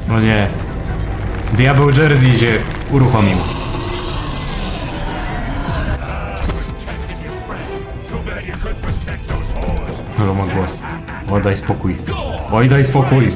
No nie. Diabeł Jersey się uruchomił. No ma głos. Oj, daj spokój. Oj, daj spokój.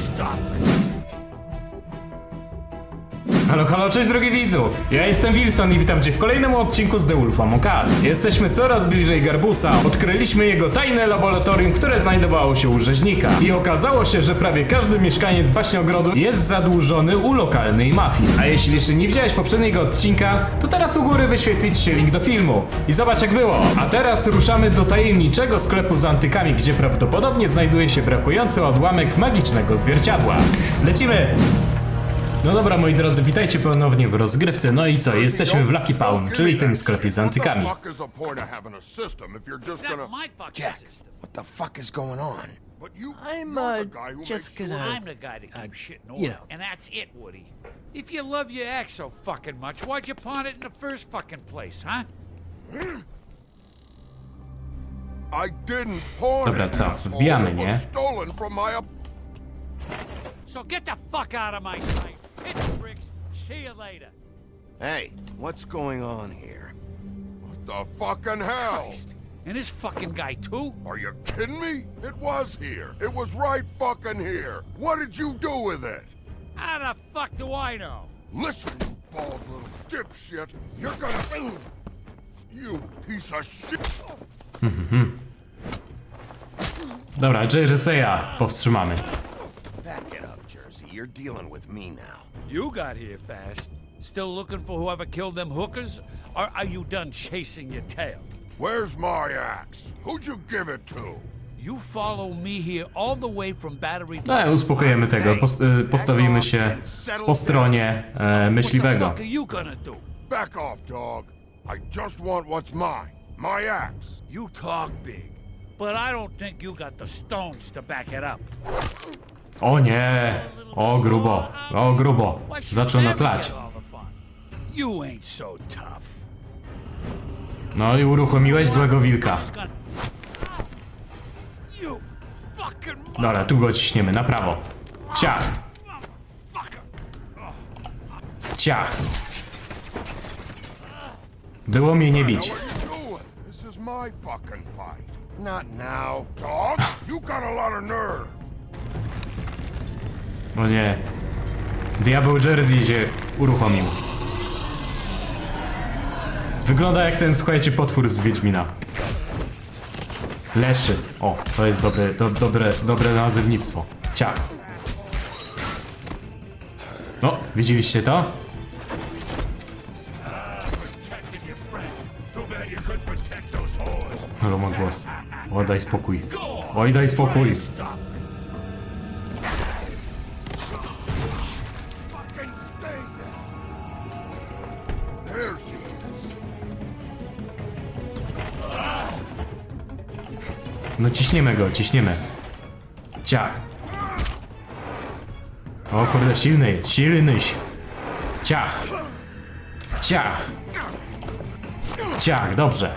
Halo, halo, cześć drogi widzu! Ja jestem Wilson i witam cię w kolejnym odcinku z The Wolf Among Us. Jesteśmy coraz bliżej Garbusa. Odkryliśmy jego tajne laboratorium, które znajdowało się u rzeźnika. I okazało się, że prawie każdy mieszkaniec baśniogrodu jest zadłużony u lokalnej mafii. A jeśli jeszcze nie widziałeś poprzedniego odcinka, to teraz u góry wyświetli ci się link do filmu. I zobacz jak było. A teraz ruszamy do tajemniczego sklepu z antykami, gdzie prawdopodobnie znajduje się brakujący odłamek magicznego zwierciadła. Lecimy! No dobra, moi drodzy, witajcie ponownie w rozgrywce. No i co, jesteśmy w Lucky Pawn, czyli tym sklepie z antykami. Jack, what the fuck is going on? I'm just gonna. I'm the guy that keeps shit in order, and that's it, Woody. If you love your ex so fucking much, why'd you pawn it in the first fucking place, huh? I didn't pawn Dobra, it, co? asshole. Wbijamy, It was nie? stolen from my So get the fuck out of my sight. Hit the bricks. See you later. Hey, what's going on here? What the fucking hell? Christ. And this fucking guy too? Are you kidding me? It was here. It was right fucking here. What did you do with it? How the fuck do I know? Listen, you bald little dipshit. You're gonna... You piece of shit. Dobra, Jerseya powstrzymamy. Back it up, Jersey. You're dealing with me now. You got here fast. Still looking for whoever killed them hookers? Or are you done chasing your tail? Where's my axe? Who'd you give it to? You follow me here all the way from Battery... No, uspokojemy tego, postawimy się po stronie myśliwego. What the fuck are you gonna do? Back off, dog. I just want what's mine. My axe. You talk big, but I don't think you got the stones to back it up. O nie! O grubo, o grubo. Zaczął nas lać. You ain't so tough. No i uruchomiłeś złego wilka. You fucking Dobra, tu go ciśniemy, na prawo. Ciach! motherfucker. Ciach! Było mnie nie bić. What are you doing? This is my fucking fight. Not now. Dog, you got a lot of nerve. O nie. Diabeł Jersey się uruchomił. Wygląda jak ten, słuchajcie, potwór z Wiedźmina. Leszy. O, to jest dobre nazewnictwo. Ciach. No, widzieliście to? No, ma głos. Oj, daj spokój. Oj, daj spokój. Fucking stay there. There she is. No ciśniemy go, ciśniemy. Ciach. O kurde, silnyś. Ciach. Ciach. Ciach, dobrze.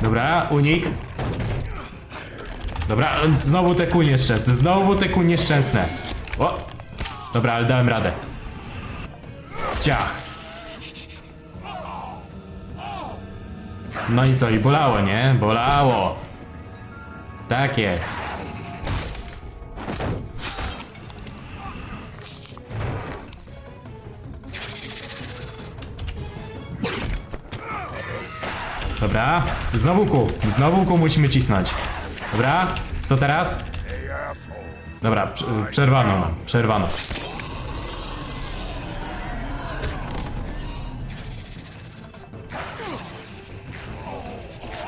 Dobra, unik. Dobra, znowu te kół nieszczęsne. O! Dobra, ale dałem radę. Ciach. No i co, i bolało, nie? Bolało. Tak jest. Dobra, znowu kół musimy cisnąć. Dobra, co teraz? Hey, asshole. Dobra, przerwano.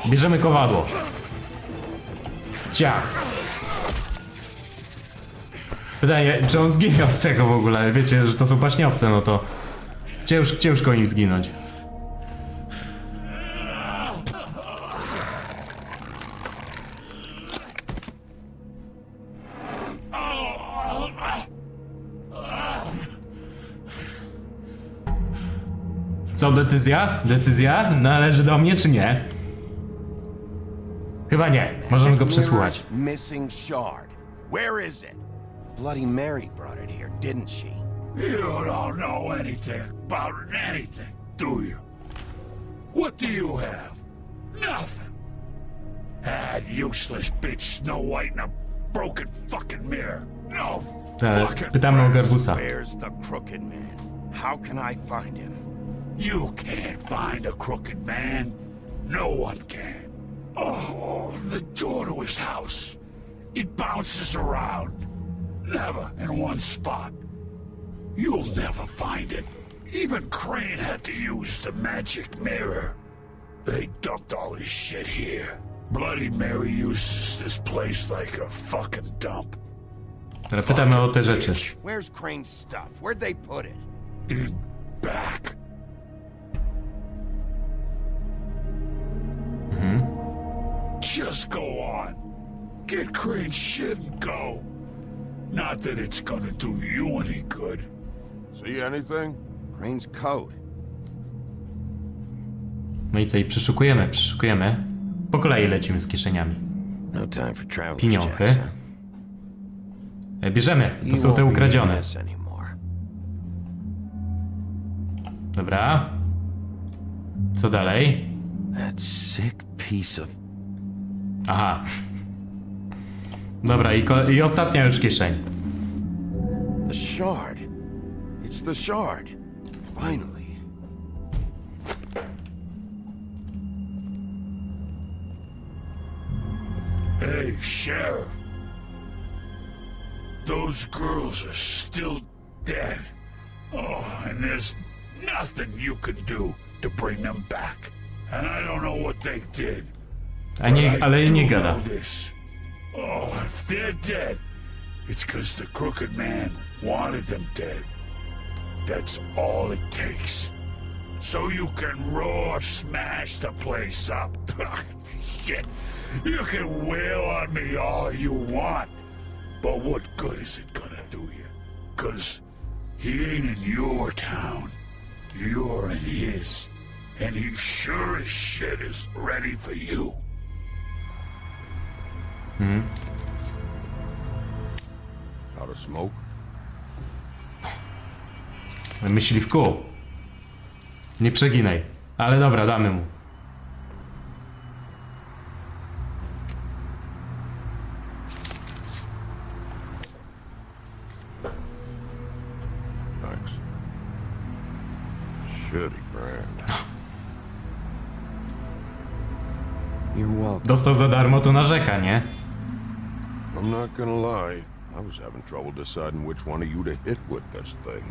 Bierzemy kowadło. Ciach. Pytanie, czy on zginie od czego w ogóle? Wiecie, że to są baśniowce, no to ciężko im zginąć. Co, decyzja? Decyzja? Należy do mnie, czy nie? Chyba nie. Możemy go przesłuchać. Missing shard. Where is it? Bloody Mary brought it here, didn't she? You don't know anything about anything, do you? What do you have? Nothing. That useless bitch Snow White in a broken fucking mirror. No fucking Pytamy o Garbusa. Where's the crooked man? How can I find him? You can't find a crooked man. No one can. Oh, the door to his house. It bounces around. Never in one spot. You'll never find it. Even Crane had to use the magic mirror. They dumped all his shit here. Bloody Mary uses this place like a fucking dump. Teraz pytamy o te rzeczy. Where's Crane's stuff? Where'd they put it? In back. Just go on. Get Crane's shit and go. Not that it's gonna do you any good. See anything? Crane's coat. No i co? I przeszukujemy. Po kolei lecimy z kieszeniami. No time for traveling. Pieniądze. Bierzemy. To są te ukradzione. Dobra. Co dalej? That sick piece of... Aha. Dobra, i ostatnia już kieszeń. The shard. It's the shard. Finally. Hey, Sheriff. Those girls are still dead. Oh, and there's nothing you can do to bring them back. And I don't know what they did. Ale nie gada. Oh, if they're dead, it's because the crooked man wanted them dead. That's all it takes. So you can roar, smash the place up. Shit. You can wail on me all you want. But what good is it gonna do you? 'Cause he ain't in your town. You're in his. And he sure as shit is ready for you. Out of smoke? Myśli w kół. Nie przeginaj. Ale dobra, damy mu. Thanks. Shitty brand. You're welcome. Dostał za darmo, to narzeka, nie? I'm not gonna lie. I was having trouble deciding which one of you to hit with this thing.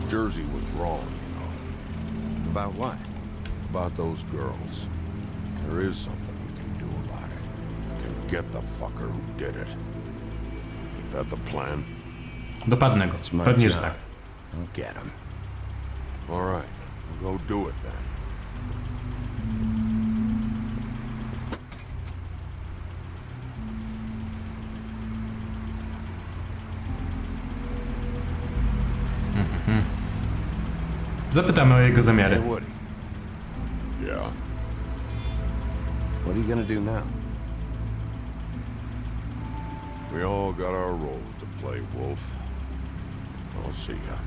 Jersey was wrong, you know. About what? About those girls. There is something we can do about it. We can get the fucker who did it. Ain't that the plan? Dopadnę go. my Pewnie, że job. tak. I'll get him. All right, we'll go do it then. Zapytamy o jego zamiary. Hey, Woody, Yeah. what are you gonna do now? We all got our roles to play, Wolf. I'll see ya.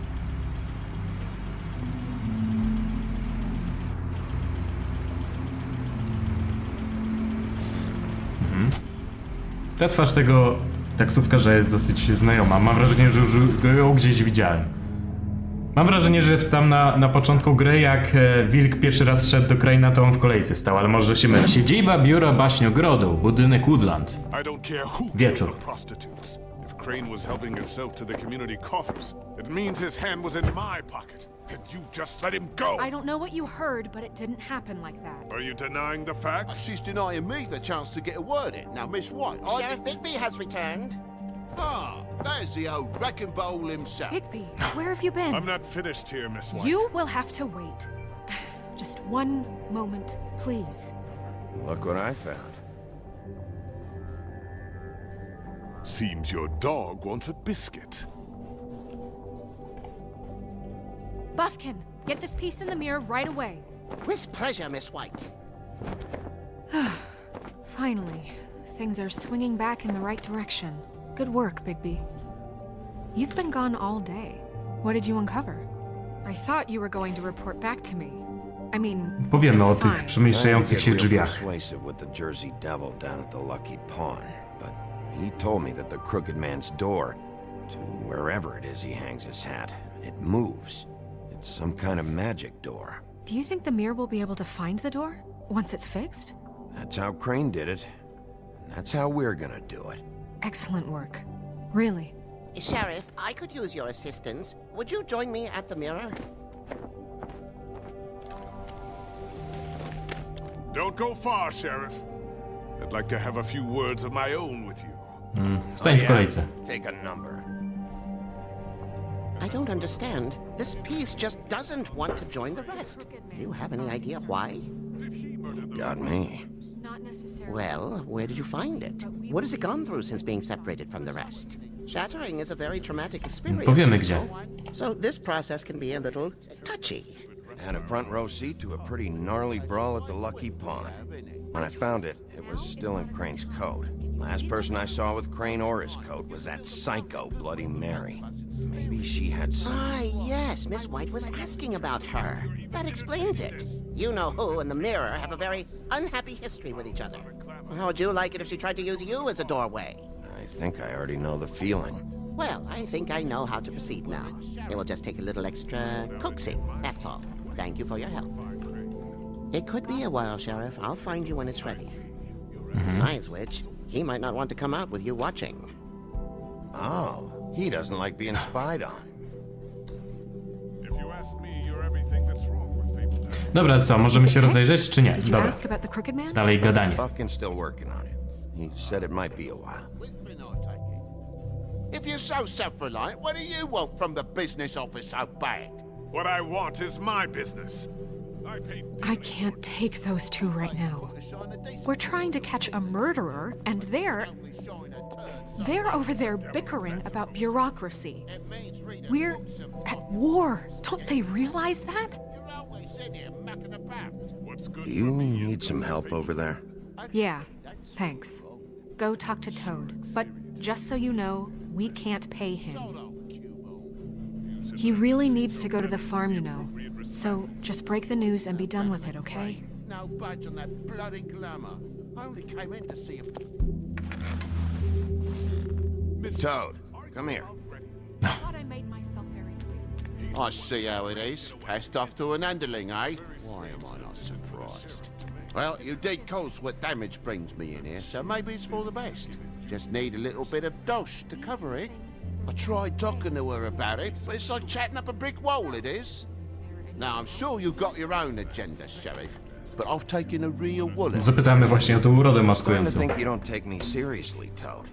Ta twarz tego taksówkarza jest dosyć znajoma. Mam wrażenie, że już ją gdzieś widziałem. Mam wrażenie, że tam na początku gry, jak Wilk pierwszy raz szedł do Crane'a, to on w kolejce stał, ale może się mylę. Siedziba biura baśniogrodu, budynek Woodland. I don't care who Wieczór. killed the prostitutes. If Crane was helping himself to the community coffers, it means his hand was in my pocket, and you just let him go. I don't know what you heard, but it didn't happen like that. Are you denying the facts? She's denying me the chance to get a word in. Now, Miss White, Sheriff Bigby has returned. Ah, there's the old wrecking bowl himself. Bigby, where have you been? I'm not finished here, Miss White. You will have to wait. Just one moment, please. Look what I found. Seems your dog wants a biscuit. Buffkin, get this piece in the mirror right away. With pleasure, Miss White. Finally, things are swinging back in the right direction. Good work, Bigby. You've been gone all day. What did you uncover? I thought you were going to report back to me. I mean, Powiemy o it's tych fine. przemieszczających się real drzwiach. persuasive with the Jersey Devil down at the Lucky Pawn, but he told me that the Crooked Man's door, to wherever it is he hangs his hat, it moves. It's some kind of magic door. Do you think the mirror will be able to find the door once it's fixed? That's how Crane did it. And that's how we're gonna do it. Excellent work. Really. Sheriff, I could use your assistance. Would you join me at the mirror? Don't go far, Sheriff. I'd like to have a few words of my own with you. Stań w kolejce. Take a number. I don't understand. This piece just doesn't want to join the rest. Do you have any idea why? Got me. Not necessarily. Well, where did you find it? What has it gone through since being separated from the rest? Shattering is a very traumatic experience. Powiemy gdzie. So this process can be a little touchy. Had a front row seat to a pretty gnarly brawl at the Lucky Pawn. When I found it, it was still in Crane's coat. Last person I saw with Crane or his coat was that psycho Bloody Mary. Maybe she had some... Ah, yes, Miss White was asking about her. That explains it. You know who and the mirror have a very unhappy history with each other. How would you like it if she tried to use you as a doorway? I think I already know the feeling. Well, I think I know how to proceed now. It will just take a little extra coaxing, that's all. Thank you for your help. It could be a while, Sheriff. I'll find you when it's ready. Besides which, he might not want to come out with you watching. Oh, he doesn't like being spied on. If you ask me, you're everything that's wrong with Fable. Dobra, co, możemy się rozejrzeć, czy nie? Did you Dobra, ask about the Crooked Man? dalej gadanie. Buffkin's still working on it. He said it might be a while. If you're so self-reliant, what do you want from the business office so bad? What I want is my business. I can't take those two right now. We're trying to catch a murderer, and they're over there bickering about bureaucracy. We're at war. Don't they realize that? Do you need some help over there? Yeah, thanks. Go talk to Toad. But just so you know, we can't pay him. He really needs to go to the farm, you know. So just break the news and be done with it, okay? No budge on that bloody glamour. I only came in to see him. Toad, come here. I thought I made myself very clear. I see how it is. Passed off to an underling, eh? Why am I not surprised? Well, you did cause what damage brings me in here, so maybe it's for the best. Just need a little bit of dosh to cover it. I tried talking to her about it, but it's like chatting up a brick wall, it is. Now, I'm sure you've got your own agenda, Sheriff, but I've taken a real wallet. Zapytamy właśnie o tą urodę I maskującą. think you don't take me seriously, Toad.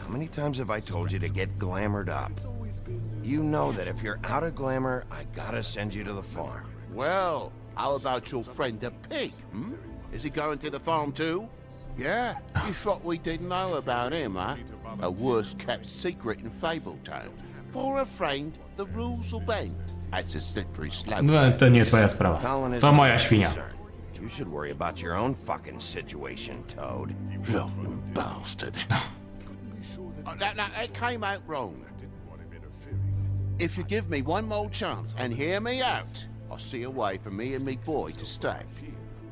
How many times have I told you to get glamored up? You know that if you're out of glamour, I gotta send you to the farm. Well, how about your friend the pig, hmm? Is he going to the farm too? Yeah? You thought we didn't know about him, huh? A worst-kept secret in Fabletown. For a friend, the rules will bend. That's a slippery slope. No, to nie twoja sprawa. Colin is To moja świnia. You should worry about your own fucking situation, Toad. Lovely bastard. No, it came out wrong. If you give me one more chance and hear me out, I'll see a way for me and me boy to stay.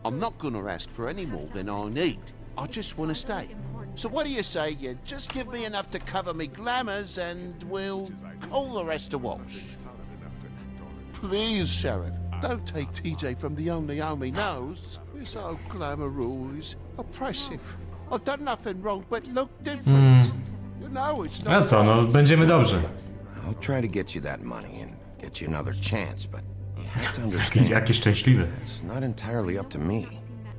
I'm not gonna ask for any more than I need. I just want to stay. So what do you say you just give me enough to cover me glamours and we'll call the rest a wash? Please, Sheriff, don't take TJ from the only home he knows. This old glamour rule is oppressive. I've done nothing wrong but look different. You know it's A not co, no będziemy dobrzy. I'll try to get you that money and get you another chance, but you have to understand, Jaki szczęśliwy. it's not entirely up to me.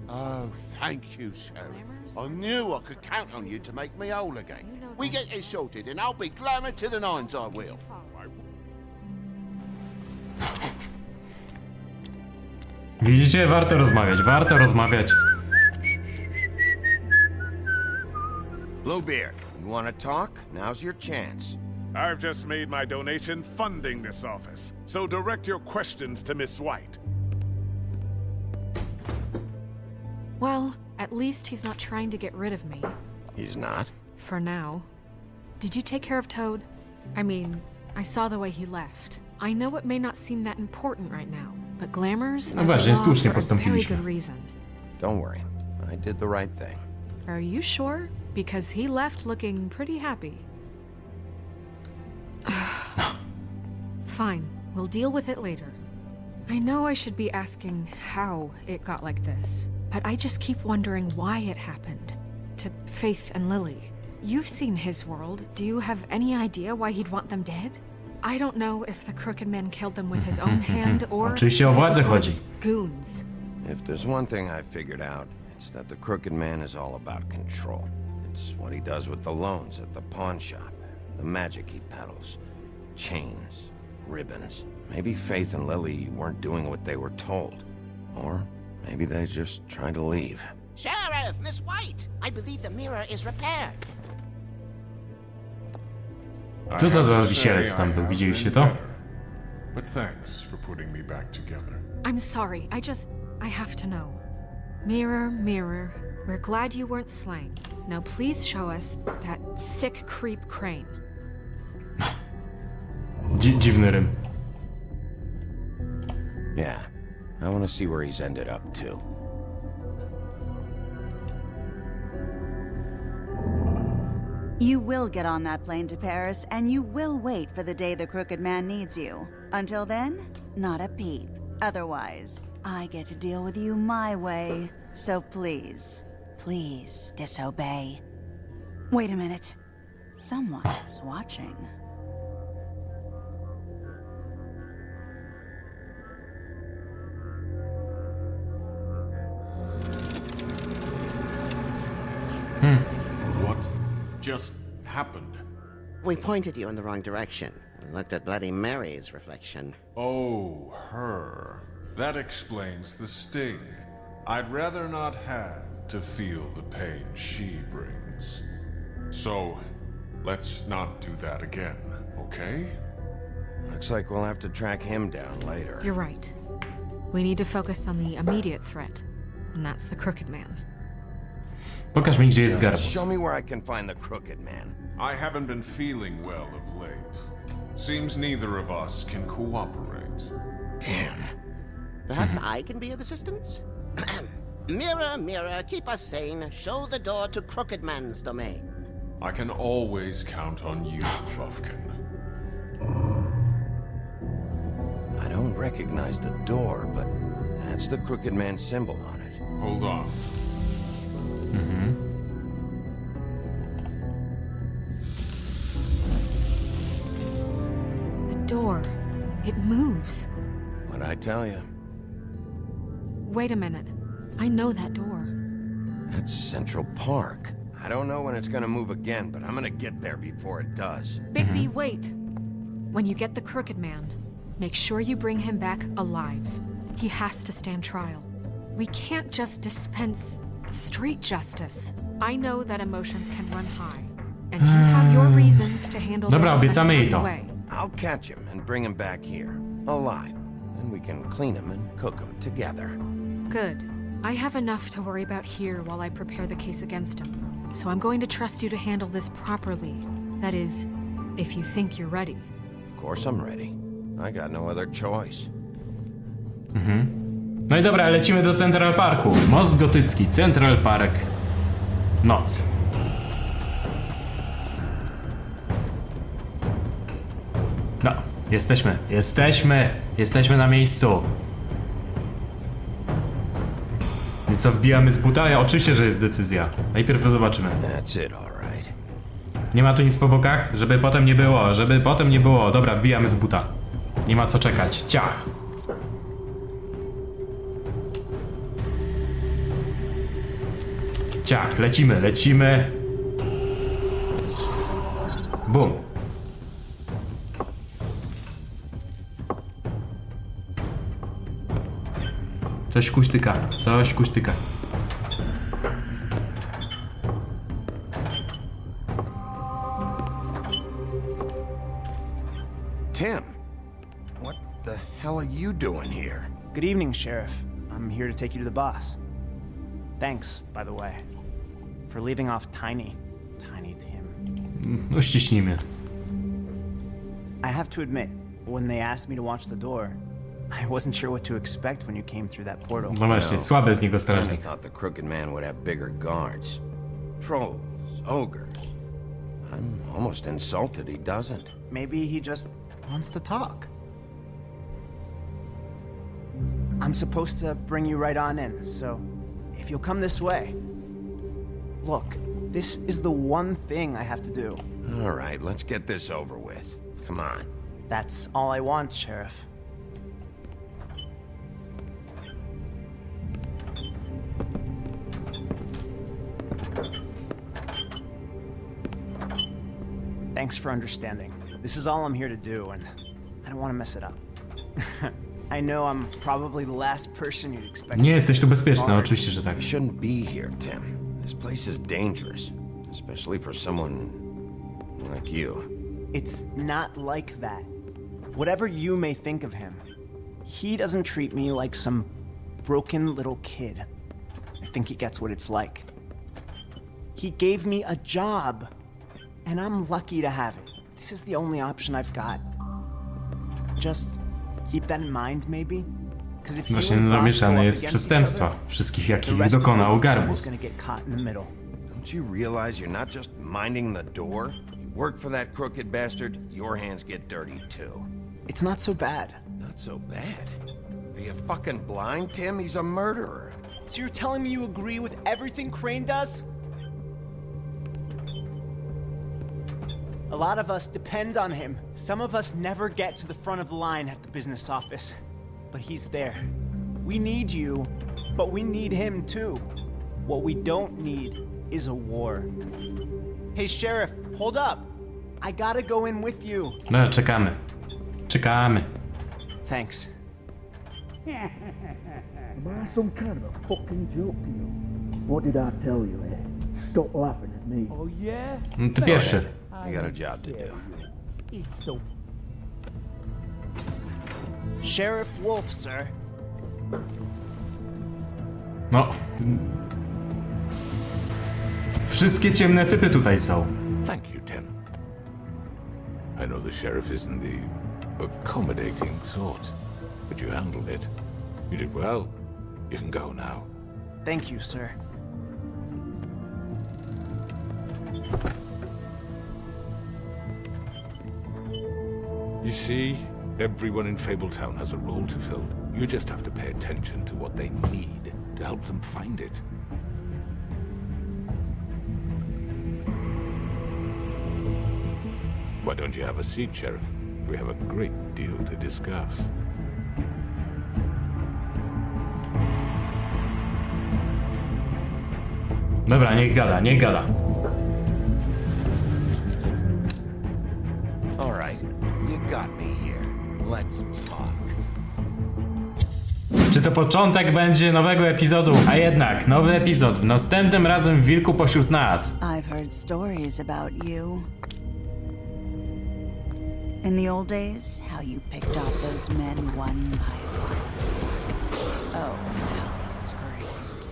Oh, thank you, Sheriff. I knew I could count on you to make me whole again. We get it sorted and I'll be glamour to the nines, I will. Widzicie? Warto rozmawiać, warto rozmawiać. Bluebeard, you want to talk? Now's your chance. I've just made my donation funding this office, so direct your questions to Miss White. Well, at least he's not trying to get rid of me. He's not? For now. Did you take care of Toad? I mean, I saw the way he left. I know it may not seem that important right now, but glamours No are właśnie, the law słusznie for a very postąpiliśmy. good reason. Don't worry. I did the right thing. Are you sure? Because he left looking pretty happy. Fine, we'll deal with it later. I know I should be asking how it got like this, but I just keep wondering why it happened. To Faith and Lily. You've seen his world. Do you have any idea why he'd want them dead? I don't know if the Crooked Man killed them with his own hand or Oczywiście o władzę if it was chodzi. his goons. If there's one thing I figured out, it's that the Crooked Man is all about control. It's what he does with the loans at the pawn shop, the magic he peddles, chains, ribbons. Maybe Faith and Lily weren't doing what they were told. Or maybe they just tried to leave. Sheriff, Miss White, I believe the mirror is repaired. Co to za wisielec tam był? Widzieliście to? But thanks for putting me back together. I'm sorry, I have to know. Mirror, mirror, we're glad you weren't slain. Now please show us that sick creep Crane. Dziwny rym. Yeah, I want to see where he's ended up too. You will get on that plane to Paris, and you will wait for the day the Crooked Man needs you. Until then, not a peep. Otherwise, I get to deal with you my way. So please, please disobey. Wait a minute. Someone's watching. What just happened? We pointed you in the wrong direction. We looked at Bloody Mary's reflection. Oh, her. That explains the sting. I'd rather not have to feel the pain she brings. So, let's not do that again, okay? Looks like we'll have to track him down later. You're right. We need to focus on the immediate threat, and that's the Crooked Man. Pokaż mi, gdzie jest Just Garbus. show me where I can find the Crooked Man. I haven't been feeling well of late. Seems neither of us can cooperate. Damn. Perhaps I can be of assistance? Mirror, mirror, keep us sane. Show the door to Crooked Man's domain. I can always count on you, Puffkin. I don't recognize the door, but that's the Crooked Man symbol on it. Hold on. The door. It moves. What'd I tell you? Wait a minute. I know that door. That's Central Park. I don't know when it's gonna move again, but I'm gonna get there before it does. Bigby, wait. When you get the Crooked Man, make sure you bring him back alive. He has to stand trial. We can't just dispense street justice. I know that emotions can run high, and you have your reasons to handle Dobra, this a obiecamy jej certain to. way. I'll catch him and bring him back here, alive. Then we can clean him and cook him together. Good. I have enough to worry about here while I prepare the case against him. So I'm going to trust you to handle this properly. That is, if you think you're ready. Of course I'm ready. I got no other choice. No i dobra, lecimy do Central Parku. Most gotycki, Central Park. Noc. No, jesteśmy na miejscu. I co, wbijamy z buta? Ja, oczywiście, że jest decyzja. Najpierw zobaczymy. That's it, all right. Nie ma tu nic po bokach? Żeby potem nie było. Dobra, wbijamy z buta. Nie ma co czekać. Ciach. Ciach, lecimy. Bum. Coś kuśtyka. Tim, what the hell are you doing here? Good evening, Sheriff. I'm here to take you to the boss. Thanks, by the way, for leaving off Tiny Tim. Uściśnijmy. I have to admit, when they asked me to watch the door, I wasn't sure what to expect when you came through that portal. No właśnie, słabe z niego I strażnik. thought the Crooked Man would have bigger guards. Trolls, ogres. I'm almost insulted he doesn't. Maybe he just wants to talk. I'm supposed to bring you right on in, so if you'll come this way. Look, this is the one thing I have to do. All right, let's get this over with. Come on. That's all I want, Sheriff. Thanks for understanding. This is all I'm here to do, and I don't want to mess it up. I know I'm probably the last person you'd expect. Nie jesteś tu bezpieczny, oczywiście, że tak. You shouldn't be here, Tim. This place is dangerous, especially for someone like you. It's not like that. Whatever you may think of him, he doesn't treat me like some broken little kid. I think he gets what it's like. He gave me a job, and I'm lucky to have it. This is the only option I've got. Just keep that in mind, maybe? Właśnie zamieszane jest w przestępstwa, wszystkich jakich dokonał Garbus. Don't you realize you're not just minding the door? You work for that crooked bastard, your hands get dirty too. It's not so bad. Not so bad? Are you fucking blind, Tim? He's a murderer. So you're telling me you agree with everything Crane does? A lot of us depend on him. Some of us never get to the front of the line at the business office. But he's there. We need you, but we need him too. What we don't need is a war. Hey, Sheriff, hold up. I gotta go in with you. No, czekamy. Czekamy. Thanks. Am I some kind of a fucking joke to you? What did I tell you, eh? Stop laughing at me. Oh, yeah? No, ty pierwszy. You got a job to do. It's so... Sheriff Wolf, sir. No. Wszystkie ciemne typy tutaj są. Thank you, Tim. I know the sheriff isn't the accommodating sort, but you handled it. You did well. You can go now. Thank you, sir. You see, everyone in Fabletown has a role to fill. You just have to pay attention to what they need to help them find it. Why don't you have a seat, Sheriff? We have a great deal to discuss. Dobra, niech gada, niech gada. All right, you got me here. Let's talk. Czy to początek będzie nowego epizodu? A jednak, nowy epizod w następnym razem w Wilku pośród nas. I've heard stories about you. In the old days, how you picked off those men one by one. Oh, how they screamed.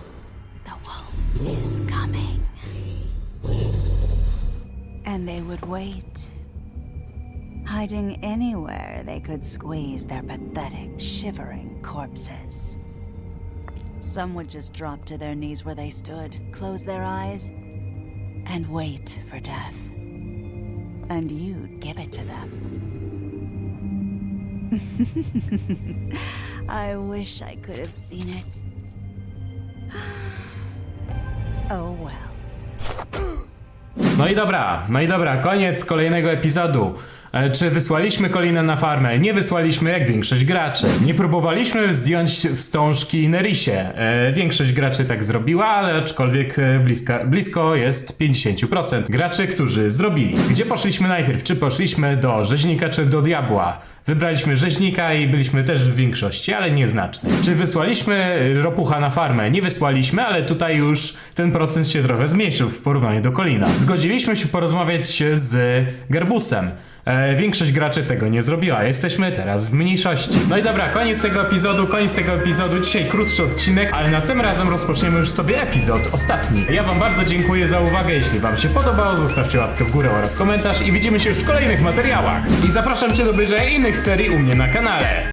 The wolf is coming. And they would wait, hiding anywhere they could squeeze their pathetic, shivering corpses. Some would just drop to their knees where they stood, close their eyes, and wait for death. And you'd give it to them. I wish I could have seen it. Oh well. No i dobra, koniec kolejnego epizodu. Czy wysłaliśmy Colinę na farmę? Nie wysłaliśmy jak większość graczy. Nie próbowaliśmy zdjąć wstążki Nerisie. Większość graczy tak zrobiła, ale aczkolwiek blisko jest 50% graczy, którzy zrobili. Gdzie poszliśmy najpierw? Czy poszliśmy do rzeźnika, czy do diabła? Wybraliśmy rzeźnika i byliśmy też w większości, ale nieznacznej. Czy wysłaliśmy ropucha na farmę? Nie wysłaliśmy, ale tutaj już ten procent się trochę zmniejszył w porównaniu do Colina. Zgodziliśmy się porozmawiać z Garbusem. większość graczy tego nie zrobiła. Jesteśmy teraz w mniejszości. No i dobra, koniec tego epizodu. Dzisiaj krótszy odcinek, ale następnym razem rozpoczniemy już sobie epizod ostatni. Ja wam bardzo dziękuję za uwagę. Jeśli wam się podobało, zostawcie łapkę w górę oraz komentarz i widzimy się już w kolejnych materiałach. I zapraszam cię do obejrzenia innych serii u mnie na kanale.